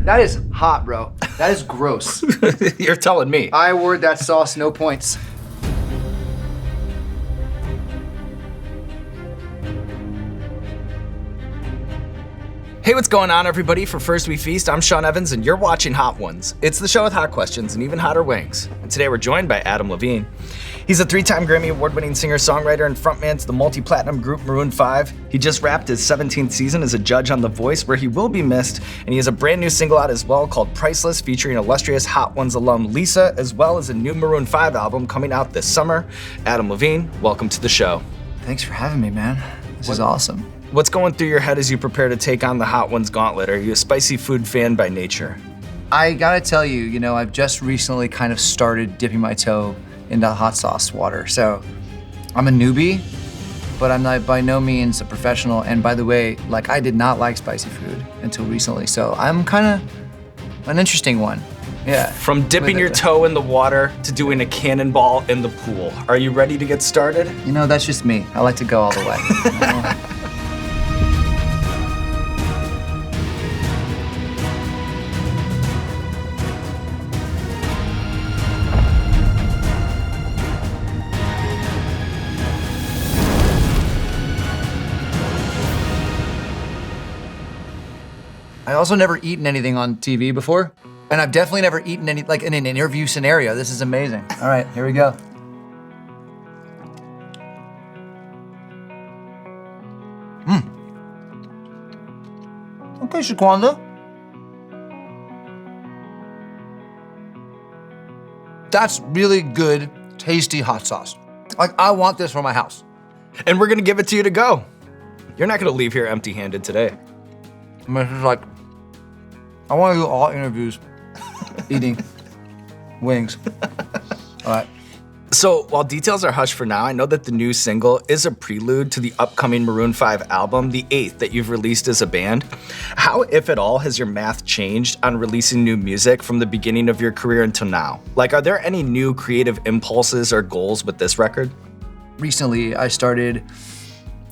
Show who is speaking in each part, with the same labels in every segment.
Speaker 1: That is hot, bro. That is gross.
Speaker 2: You're telling me.
Speaker 1: I award that sauce no points.
Speaker 2: Hey, what's going on, everybody? For First We Feast, I'm Sean Evans, and you're watching Hot Ones. It's the show with hot questions and even hotter wings. And today we're joined by Adam Levine. He's a 3-time Grammy Award-winning singer-songwriter and frontman to the multi-platinum group Maroon Five. He just wrapped his 17th season as a judge on The Voice, where he will be missed, and he has a brand new single out as well called Priceless, featuring illustrious Hot Ones alum Lisa, as well as a new Maroon 5 album coming out this summer. Adam Levine, welcome to the show.
Speaker 1: Thanks for having me, man. This is awesome.
Speaker 2: What's going through your head as you prepare to take on the Hot Ones gauntlet? Are you a spicy food fan by nature?
Speaker 1: I gotta tell you, I've just recently kind of started dipping my toe into hot sauce water. So I'm a newbie, but I'm not by no means a professional. And by the way, I did not like spicy food until recently. So I'm kind of an interesting one. Yeah.
Speaker 2: From dipping your toe in the water to doing a cannonball in the pool. Are you ready to get started?
Speaker 1: That's just me. I like to go all the way. I also never eaten anything on TV before, and I've definitely never eaten any, in an interview scenario. This is amazing. All right, here we go. Okay, Shaquanda. That's really good, tasty hot sauce. I want this for my house.
Speaker 2: And we're gonna give it to you to go. You're not gonna leave here empty-handed today.
Speaker 1: This is I want to do all interviews eating wings. All right.
Speaker 2: So while details are hushed for now, I know that the new single is a prelude to the upcoming Maroon 5 album, the 8th that you've released as a band. How, if at all, has your math changed on releasing new music from the beginning of your career until now? Are there any new creative impulses or goals with this record?
Speaker 1: Recently, I started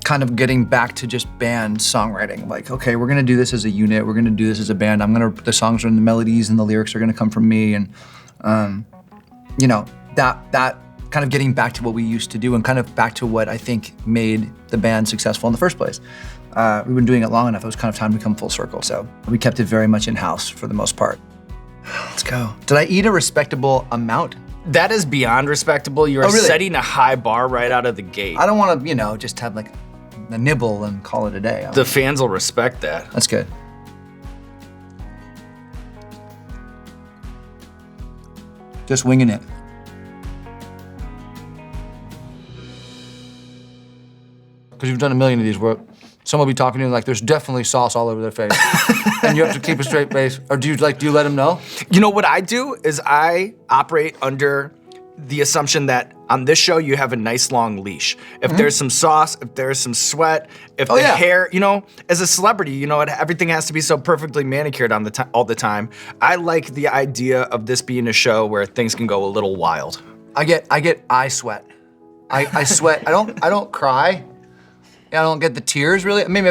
Speaker 1: kind of getting back to just band songwriting. Okay, we're gonna do this as a unit. We're gonna do this as a band. The songs and the melodies and the lyrics are gonna come from me. And, that kind of getting back to what we used to do and kind of back to what I think made the band successful in the first place. We've been doing it long enough. It was kind of time to come full circle. So we kept it very much in-house for the most part. Let's go. Did I eat a respectable amount?
Speaker 2: That is beyond respectable. You are
Speaker 1: really?
Speaker 2: Setting a high bar right out of the gate.
Speaker 1: I don't want to, just have a nibble and call it a day.
Speaker 2: The fans will respect that.
Speaker 1: That's good. Just winging it. Because you've done a million of these where someone will be talking to you there's definitely sauce all over their face. And you have to keep a straight face. Or do you let them know?
Speaker 2: What I do is I operate under the assumption that on this show you have a nice long leash. If there's some sauce, if there's some sweat, if the hair, as a celebrity, everything has to be so perfectly manicured all the time. I like the idea of this being a show where things can go a little wild.
Speaker 1: I get eye sweat. I sweat. I don't cry. I don't get the tears really. Maybe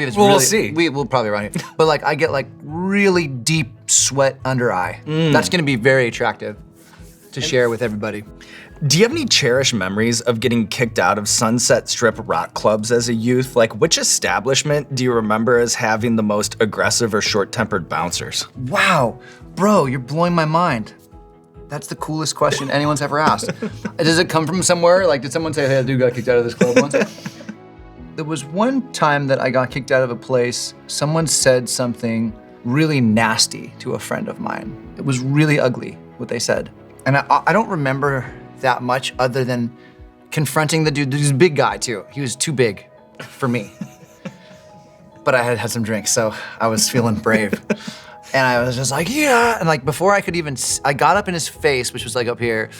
Speaker 1: it's really.
Speaker 2: We'll see.
Speaker 1: We'll probably around here. But I get really deep sweat under eye. That's gonna be very attractive to share with everybody.
Speaker 2: Do you have any cherished memories of getting kicked out of Sunset Strip rock clubs as a youth? Which establishment do you remember as having the most aggressive or short-tempered bouncers?
Speaker 1: Wow, bro, you're blowing my mind. That's the coolest question anyone's ever asked. Does it come from somewhere? Did someone say, hey, I got kicked out of this club once? There was one time that I got kicked out of a place. Someone said something really nasty to a friend of mine. It was really ugly, what they said. And I don't remember that much other than confronting the dude. He was a big guy too. He was too big for me. But I had had some drinks, so I was feeling brave. And I was just yeah. And before I could even, I got up in his face, which was up here.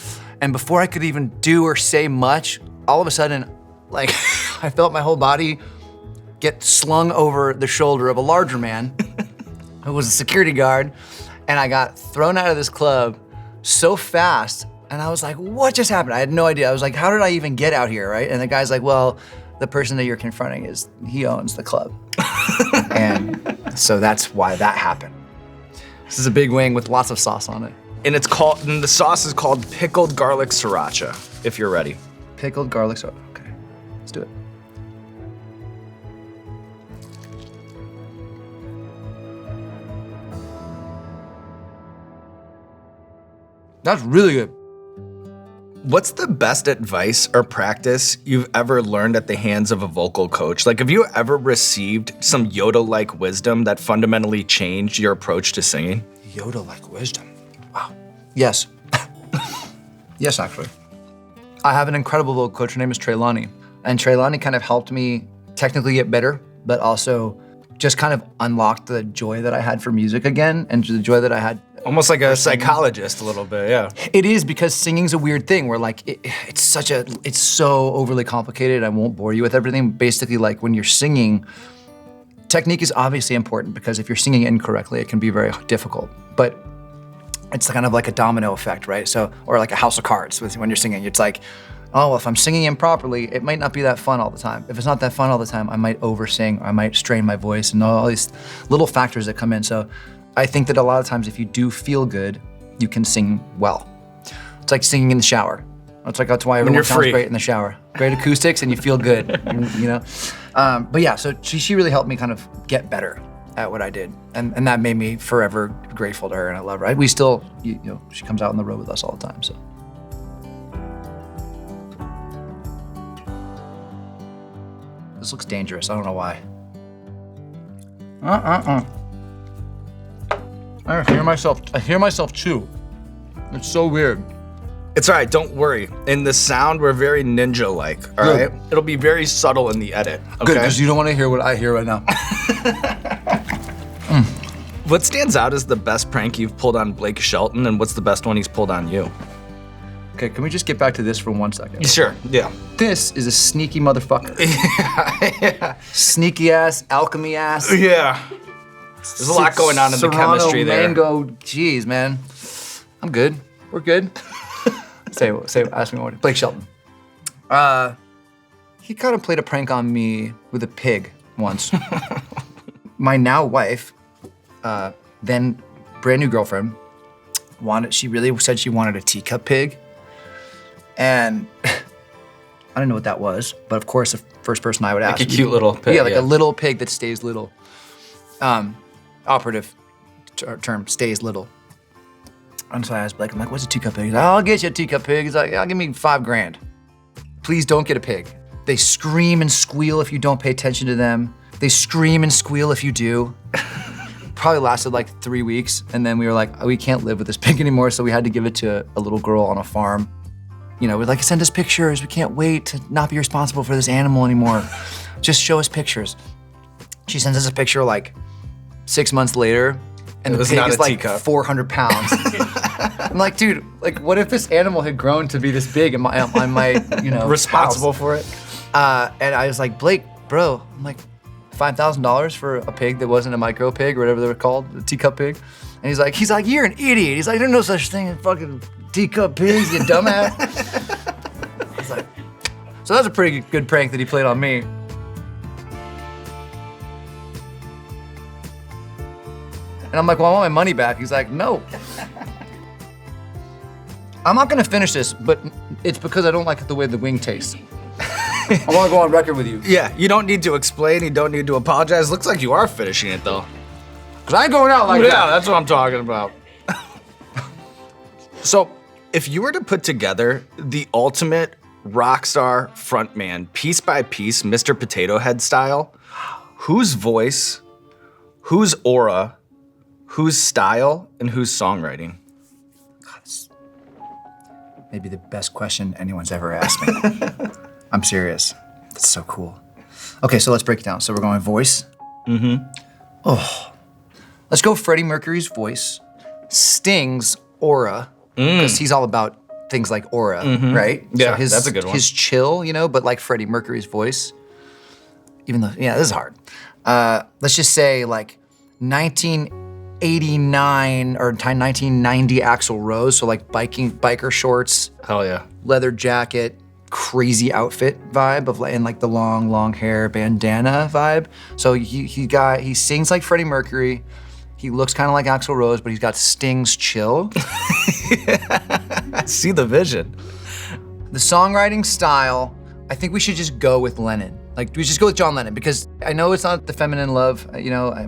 Speaker 1: And before I could even do or say much, all of a sudden, I felt my whole body get slung over the shoulder of a larger man who was a security guard. And I got thrown out of this club so fast. And I was what just happened? I had no idea. I was how did I even get out here, right? And the guy's well, the person that you're confronting he owns the club. And so that's why that happened. This is a big wing with lots of sauce on it.
Speaker 2: And the sauce is called pickled garlic sriracha, if you're ready.
Speaker 1: Pickled garlic sauce. Okay, let's do it. That's really good.
Speaker 2: What's the best advice or practice you've ever learned at the hands of a vocal coach? Like, have you ever received some Yoda-like wisdom that fundamentally changed your approach to singing?
Speaker 1: Yoda-like wisdom. Wow. Yes. Yes, actually. I have an incredible vocal coach. Her name is Treylani. And Treylani kind of helped me technically get better, but also just kind of unlocked the joy that I had for music again and the joy that I had.
Speaker 2: Almost like a psychologist a little bit, yeah.
Speaker 1: It is, because singing's a weird thing where like, it's so overly complicated. I won't bore you with everything. Basically, like when you're singing, technique is obviously important because if you're singing incorrectly, it can be very difficult. But it's kind of like a domino effect, right? So, or like a house of cards when you're singing. It's like, oh, well, if I'm singing improperly, it might not be that fun all the time. If it's not that fun all the time, I might over-sing, or I might strain my voice, and all these little factors that come in. So I think that a lot of times if you do feel good, you can sing well. It's like singing in the shower. That's why everyone sounds great in the shower. Great acoustics and you feel good, you know? But yeah, so she really helped me kind of get better at what I did. And that made me forever grateful to her, and I love her. We still, you know, she comes out on the road with us all the time, so. This looks dangerous, I don't know why. I hear myself chew. It's so weird.
Speaker 2: It's all right, don't worry. In the sound, we're very ninja-like, all right? It'll be very subtle in the edit, okay?
Speaker 1: Good, because you don't want to hear what I hear right now.
Speaker 2: What stands out as the best prank you've pulled on Blake Shelton, and what's the best one he's pulled on you?
Speaker 1: Okay, can we just get back to this for 1 second?
Speaker 2: Sure, yeah.
Speaker 1: This is a sneaky motherfucker.
Speaker 2: Yeah.
Speaker 1: Sneaky ass, alchemy ass.
Speaker 2: Yeah. There's a lot going on in the chemistry there.
Speaker 1: Mango, geez, man. I'm good. We're good. Ask me what. Blake Shelton. He kind of played a prank on me with a pig once. My now wife, then brand new girlfriend, she really said she wanted a teacup pig. And I didn't know what that was, but of course the first person I would ask.
Speaker 2: Like a cute little pig.
Speaker 1: Yeah, like a little pig that stays little. Operative term, stays little. And so I asked Blake, I'm like, what's a teacup pig? He's like, I'll get you a teacup pig. He's like, I'll give me $5,000. Please don't get a pig. They scream and squeal if you don't pay attention to them. They scream and squeal if you do. Probably lasted like 3 weeks. And then we were like, oh, we can't live with this pig anymore. So we had to give it to a little girl on a farm. You know, we're like, send us pictures. We can't wait to not be responsible for this animal anymore. Just show us pictures. She sends us a picture like 6 months later, and the pig is like 400 pounds. I'm like, dude, like, what if this animal had grown to be this big and my you know,
Speaker 2: responsible for it?
Speaker 1: And I was like, Blake, bro, I'm like, $5,000 for a pig that wasn't a micro pig or whatever they were called, a teacup pig. And he's like, you're an idiot. He's like, there's no such thing as fucking teacup pigs, you dumbass. I was like, so that was a pretty good prank that he played on me. And I'm like, well, I want my money back. He's like, no. I'm not gonna finish this, but it's because I don't like the way the wing tastes. I wanna go on record with you.
Speaker 2: Yeah, you don't need to explain, you don't need to apologize. Looks like you are finishing it though.
Speaker 1: Cause I ain't going out like that.
Speaker 2: Yeah, that's what I'm talking about. So, if you were to put together the ultimate rock star frontman, piece by piece, Mr. Potato Head style, whose voice, whose aura, whose style, and whose songwriting?
Speaker 1: God, it's maybe the best question anyone's ever asked me. I'm serious. That's so cool. Okay, so let's break it down. So we're going voice. Mm-hmm. Oh. Let's go Freddie Mercury's voice, Sting's aura, because he's all about things like aura, right?
Speaker 2: Yeah,
Speaker 1: so
Speaker 2: that's a good one.
Speaker 1: His chill, you know, but like Freddie Mercury's voice. Even though, yeah, this is hard. Let's just say like 1989 or 1990 Axl Rose, so like biker shorts.
Speaker 2: Hell yeah.
Speaker 1: Leather jacket, crazy outfit vibe of and like the long hair bandana vibe. So he sings like Freddie Mercury. He looks kind of like Axl Rose, but he's got Sting's chill.
Speaker 2: I see the vision.
Speaker 1: The songwriting style, I think we should just go with Lennon. Like, we just go with John Lennon, because I know it's not the feminine love. You know, I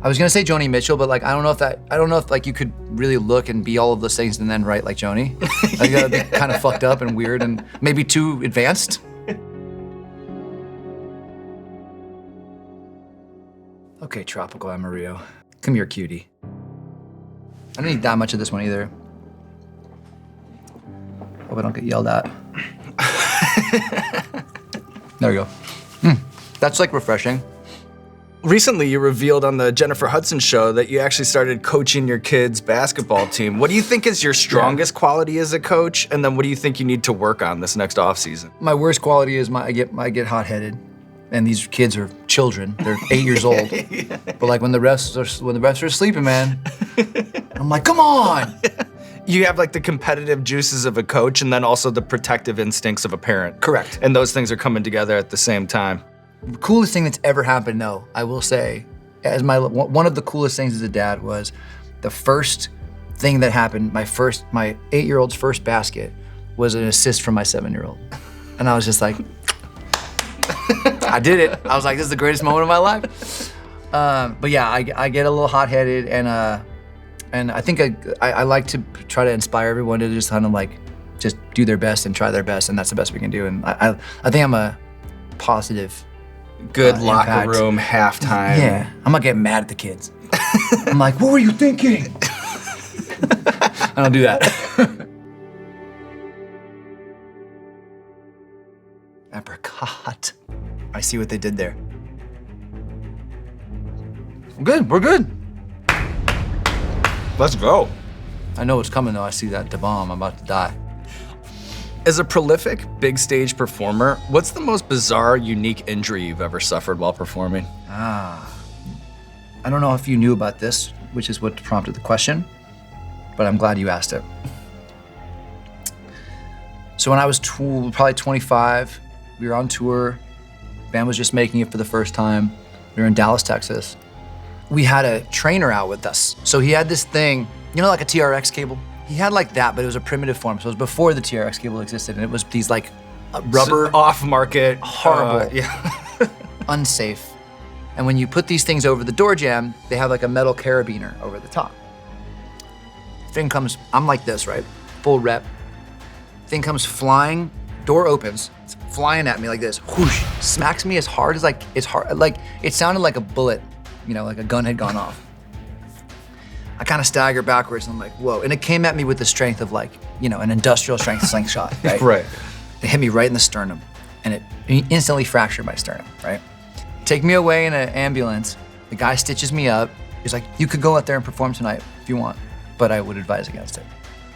Speaker 1: was gonna say Joni Mitchell, but like, I don't know if like you could really look and be all of those things and then write like Joni. Like, that'd be kind of fucked up and weird and maybe too advanced. Okay, Tropical Amarillo. Come here, cutie. I don't need that much of this one either. Hope I don't get yelled at. There we go. That's like refreshing.
Speaker 2: Recently, you revealed on the Jennifer Hudson show that you actually started coaching your kids' basketball team. What do you think is your strongest quality as a coach? And then what do you think you need to work on this next off season?
Speaker 1: My worst quality is I get hot-headed. And these kids are children. They're 8 years old. Yeah. But like when the refs are sleeping, man, I'm like, come on.
Speaker 2: You have like the competitive juices of a coach and then also the protective instincts of a parent.
Speaker 1: Correct.
Speaker 2: And those things are coming together at the same time.
Speaker 1: The coolest thing that's ever happened, though, I will say, one of the coolest things as a dad was the first thing that happened, my 8-year-old's first basket was an assist from my 7-year-old. And I was just like, I did it. I was like, this is the greatest moment of my life. But yeah, I get a little hot-headed, and I think I like to try to inspire everyone to just kind of like just do their best and try their best, and that's the best we can do. And I think I'm a positive,
Speaker 2: good locker
Speaker 1: impact.
Speaker 2: room halftime.
Speaker 1: Yeah, I'm not getting mad at the kids. I'm like, what were you thinking? I don't do that. Apricot. I see what they did there. We're good.
Speaker 2: Let's go.
Speaker 1: I know what's coming though. I see that bomb. I'm about to die.
Speaker 2: As a prolific big stage performer, what's the most bizarre, unique injury you've ever suffered while performing?
Speaker 1: I don't know if you knew about this, which is what prompted the question, but I'm glad you asked it. So when I was probably 25, we were on tour. Band was just making it for the first time. We were in Dallas, Texas. We had a trainer out with us. So he had this thing, you know, like a TRX cable? He had like that, but it was a primitive form. So it was before the TRX cable existed, and it was these like rubber,
Speaker 2: off-market,
Speaker 1: horrible,
Speaker 2: yeah.
Speaker 1: unsafe. And when you put these things over the door jamb, they have like a metal carabiner over the top. Thing comes, I'm like this, right? Full rep. Thing comes flying, door opens, it's flying at me like this, whoosh, smacks me as hard as like it sounded like a bullet, you know, like a gun had gone off. I kind of stagger backwards and I'm like, whoa. And it came at me with the strength of like, you know, an industrial strength slingshot, right?
Speaker 2: Right.
Speaker 1: It hit me right in the sternum and it instantly fractured my sternum, right? Take me away in an ambulance. The guy stitches me up. He's like, you could go out there and perform tonight if you want, but I would advise against it.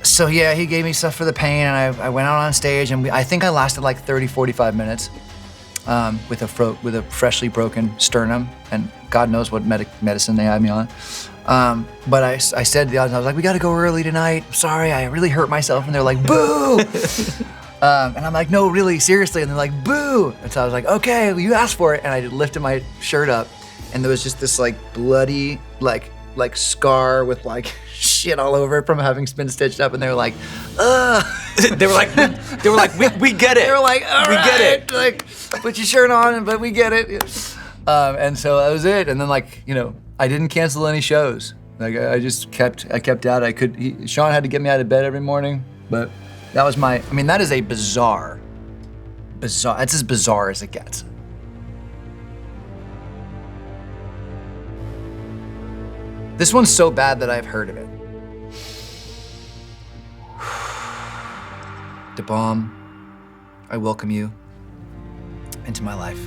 Speaker 1: So yeah, he gave me stuff for the pain and I went out on stage and I think I lasted like 30, 45 minutes with a freshly broken sternum and God knows what medicine they had me on. But I said to the audience, I was like, we gotta go early tonight. I'm sorry, I really hurt myself. And they're like, boo! And I'm like, no, really, seriously. And they're like, boo! And so I was like, okay, well, you asked for it. And I lifted my shirt up and there was just this like bloody, like scar with like shit all over it from having been stitched up. And they were like, ugh.
Speaker 2: They were like, we get it.
Speaker 1: They were like, all
Speaker 2: we
Speaker 1: right,
Speaker 2: get it.
Speaker 1: Like, put your shirt on, but we get it. And so that was it. And then like, you know, I didn't cancel any shows. Like I kept at it. Sean had to get me out of bed every morning, but that was that is a bizarre, that's as bizarre as it gets. This one's so bad that I've heard of it. Da Bomb, I welcome you into my life.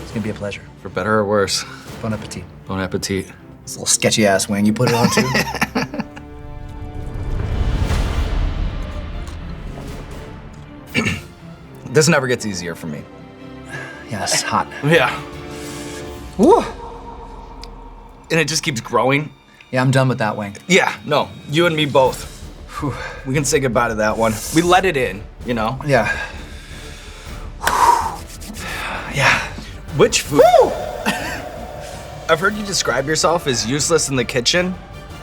Speaker 1: It's gonna be a pleasure.
Speaker 2: For better or worse.
Speaker 1: Bon appetit.
Speaker 2: Bon appetit.
Speaker 1: This little sketchy ass wing you put it on too.
Speaker 2: This never gets easier for me.
Speaker 1: Yeah, it's hot.
Speaker 2: Yeah.
Speaker 1: Woo!
Speaker 2: And it just keeps growing.
Speaker 1: Yeah, I'm done with that wing.
Speaker 2: Yeah, no, you and me both. Whew. We can say goodbye to that one. We let it in, you know?
Speaker 1: Yeah. Yeah.
Speaker 2: Which food? I've heard you describe yourself as useless in the kitchen,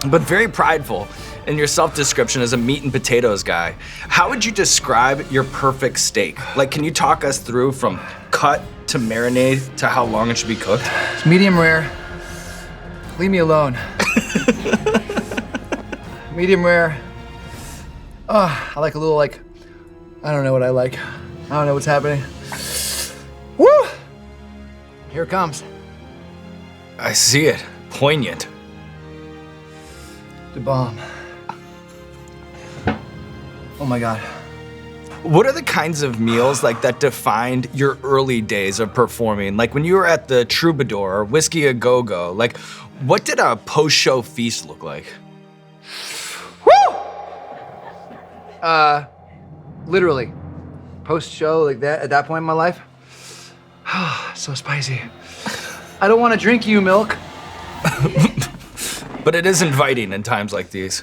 Speaker 2: but very prideful in your self-description as a meat and potatoes guy. How would you describe your perfect steak? Like, can you talk us through from cut to marinade to how long it should be cooked?
Speaker 1: It's medium rare. Leave me alone. Medium rare. Oh, I like a little I don't know what I like. I don't know what's happening. Woo! Here it comes.
Speaker 2: I see it. Poignant.
Speaker 1: The bomb. Oh my God.
Speaker 2: What are the kinds of meals like that defined your early days of performing? Like when you were at the Troubadour or Whiskey A Go-Go, like what did a post-show feast look like?
Speaker 1: Woo! Literally. Post-show like that, at that point in my life. So spicy. I don't want to drink you, milk.
Speaker 2: But it is inviting in times like these.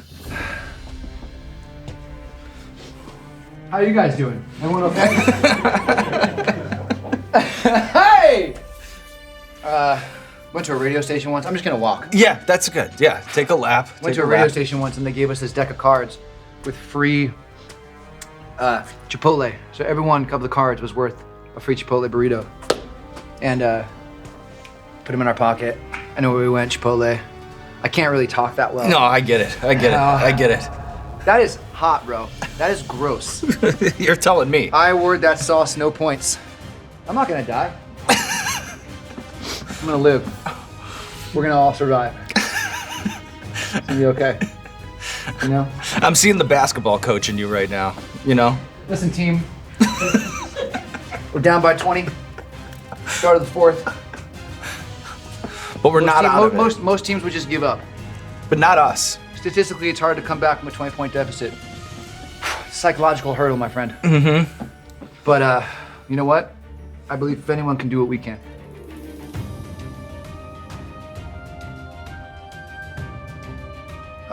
Speaker 1: How are you guys doing? Everyone okay? Hey! Went to a radio station once. I'm just gonna walk.
Speaker 2: Yeah, that's good. Yeah, take a lap.
Speaker 1: Went to a radio station once and they gave us this deck of cards with free Chipotle. So every one of the cards was worth a free Chipotle burrito. And put them in our pocket. I know where we went, Chipotle. I can't really talk that well.
Speaker 2: No, I get it. I get it.
Speaker 1: That is hot, bro. That is gross.
Speaker 2: You're telling me.
Speaker 1: I award that sauce no points. I'm not gonna die. I'm gonna live. We're gonna all survive. It's gonna be okay. You know?
Speaker 2: I'm seeing the basketball coach in you right now, you know?
Speaker 1: Listen, team. We're down by 20. Start of the fourth.
Speaker 2: But we're not out of it.
Speaker 1: Most teams would just give up.
Speaker 2: But not us.
Speaker 1: Statistically, it's hard to come back from a 20-point deficit. Psychological hurdle, my friend.
Speaker 2: Mm-hmm.
Speaker 1: But you know what? I believe if anyone can do it, we can.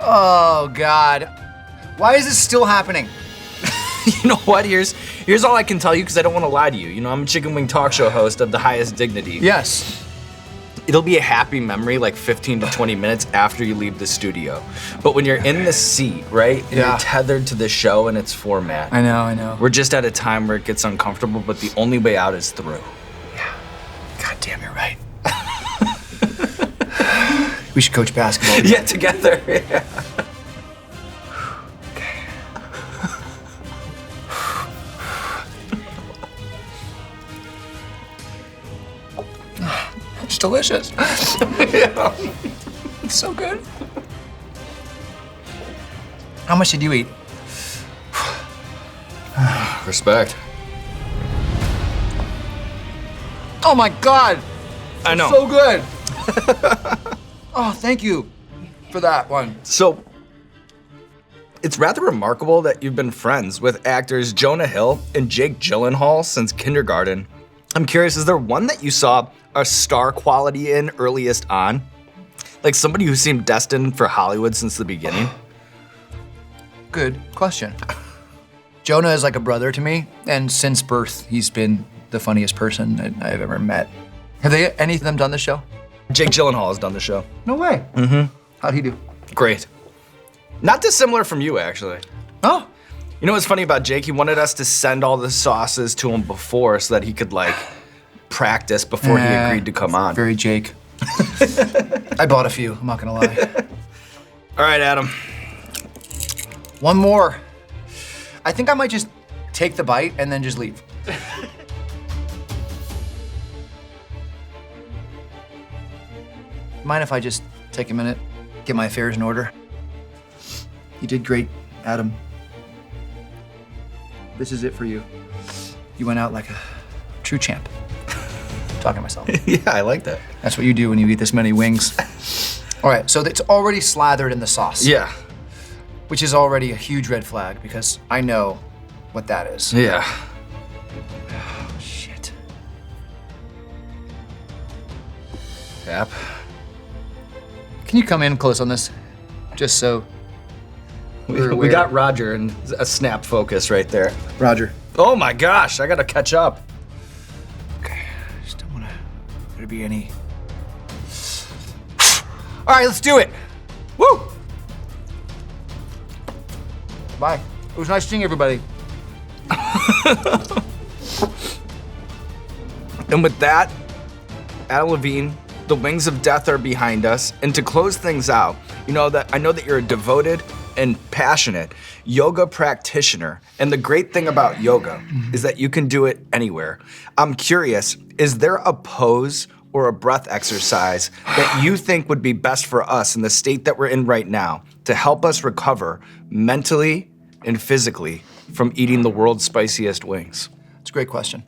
Speaker 1: Oh God. Why is this still happening?
Speaker 2: You know what? Here's all I can tell you because I don't want to lie to you. You know, I'm a chicken wing talk show host of the highest dignity.
Speaker 1: Yes.
Speaker 2: It'll be a happy memory like 15 to 20 minutes after you leave the studio. But when you're in the seat, right? And
Speaker 1: Yeah.
Speaker 2: you're tethered to the show and its format.
Speaker 1: I know.
Speaker 2: We're just at a time where it gets uncomfortable, but the only way out is through.
Speaker 1: Yeah. God damn, you're right. We should coach basketball.
Speaker 2: Yeah, together. Yeah.
Speaker 1: It's delicious. Yeah. It's so good. How much did you eat?
Speaker 2: Respect.
Speaker 1: Oh my God.
Speaker 2: I know.
Speaker 1: So good. Oh, thank you for that one.
Speaker 2: So, it's rather remarkable that you've been friends with actors Jonah Hill and Jake Gyllenhaal since kindergarten. I'm curious, is there one that you saw a star quality in earliest on? Like somebody who seemed destined for Hollywood since the beginning?
Speaker 1: Good question. Jonah is like a brother to me, and since birth, he's been the funniest person that I've ever met. Have any of them done the show?
Speaker 2: Jake Gyllenhaal has done the show.
Speaker 1: No way.
Speaker 2: Mm-hmm.
Speaker 1: How'd he do?
Speaker 2: Great. Not dissimilar from you, actually.
Speaker 1: Oh.
Speaker 2: You know what's funny about Jake? He wanted us to send all the sauces to him before so that he could, like, practice before he agreed to come on.
Speaker 1: Very Jake. I bought a few, I'm not gonna lie.
Speaker 2: All right, Adam.
Speaker 1: One more. I think I might just take the bite and then just leave. Mind if I just take a minute, get my affairs in order? You did great, Adam. This is it for you. You went out like a true champ. Talking to myself.
Speaker 2: Yeah, I like that.
Speaker 1: That's what you do when you eat this many wings. All right, so it's already slathered in the sauce.
Speaker 2: Yeah.
Speaker 1: Which is already a huge red flag because I know what that is.
Speaker 2: Yeah.
Speaker 1: Oh, shit.
Speaker 2: Tap.
Speaker 1: Can you come in close on this? Just so we're
Speaker 2: We
Speaker 1: aware.
Speaker 2: got Roger and a snap focus right there.
Speaker 1: Roger.
Speaker 2: Oh my gosh, I gotta catch up.
Speaker 1: Okay, just don't want there to be any
Speaker 2: All right, let's do it. Woo!
Speaker 1: Bye. It was nice seeing everybody.
Speaker 2: And with that, Adam Levine, the wings of death are behind us. And to close things out, I know that you're a devoted and passionate yoga practitioner. And the great thing about yoga is that you can do it anywhere. I'm curious, is there a pose or a breath exercise that you think would be best for us in the state that we're in right now to help us recover mentally and physically from eating the world's spiciest wings?
Speaker 1: It's a great question.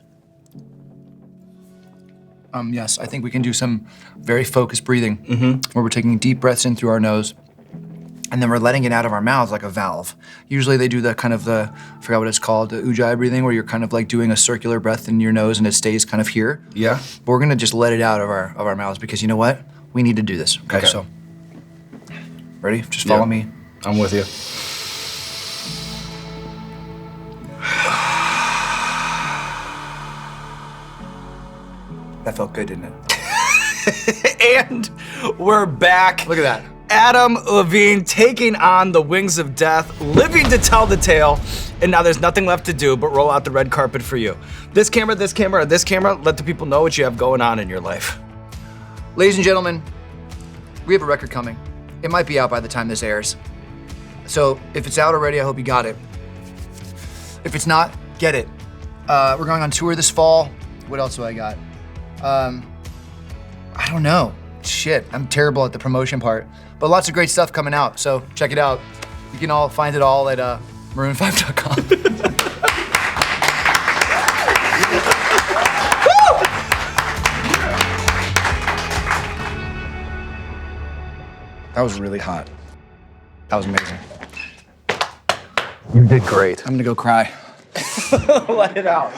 Speaker 1: Yes, I think we can do some very focused breathing where we're taking deep breaths in through our nose and then we're letting it out of our mouths like a valve. Usually they do I forgot what it's called, the ujjayi breathing, where you're kind of like doing a circular breath in your nose and it stays kind of here.
Speaker 2: Yeah.
Speaker 1: But we're gonna just let it out of our mouths because you know what? We need to do this, okay? So, ready? Just follow me.
Speaker 2: I'm with you.
Speaker 1: That felt good, didn't it?
Speaker 2: And we're back.
Speaker 1: Look at that.
Speaker 2: Adam Levine taking on the wings of death, living to tell the tale, and now there's nothing left to do but roll out the red carpet for you. This camera, this camera, this camera, let the people know what you have going on in your life.
Speaker 1: Ladies and gentlemen, we have a record coming. It might be out by the time this airs. So if it's out already, I hope you got it. If it's not, get it. We're going on tour this fall. What else do I got? I don't know. Shit, I'm terrible at the promotion part. But lots of great stuff coming out, so check it out. You can all find it all at maroon5.com. That was really hot. That was amazing.
Speaker 2: You did great.
Speaker 1: I'm gonna go cry.
Speaker 2: Let it out.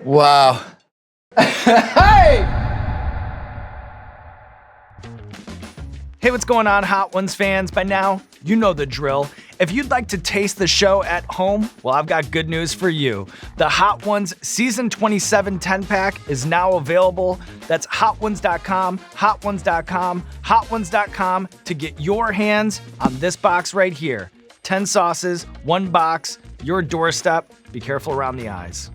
Speaker 1: Wow. Hey!
Speaker 2: Hey, what's going on, Hot Ones fans? By now, you know the drill. If you'd like to taste the show at home, well, I've got good news for you. The Hot Ones Season 27 10-pack is now available. That's hotones.com, hotones.com, hotones.com to get your hands on this box right here. 10 sauces, 1 box, your doorstep. Be careful around the eyes.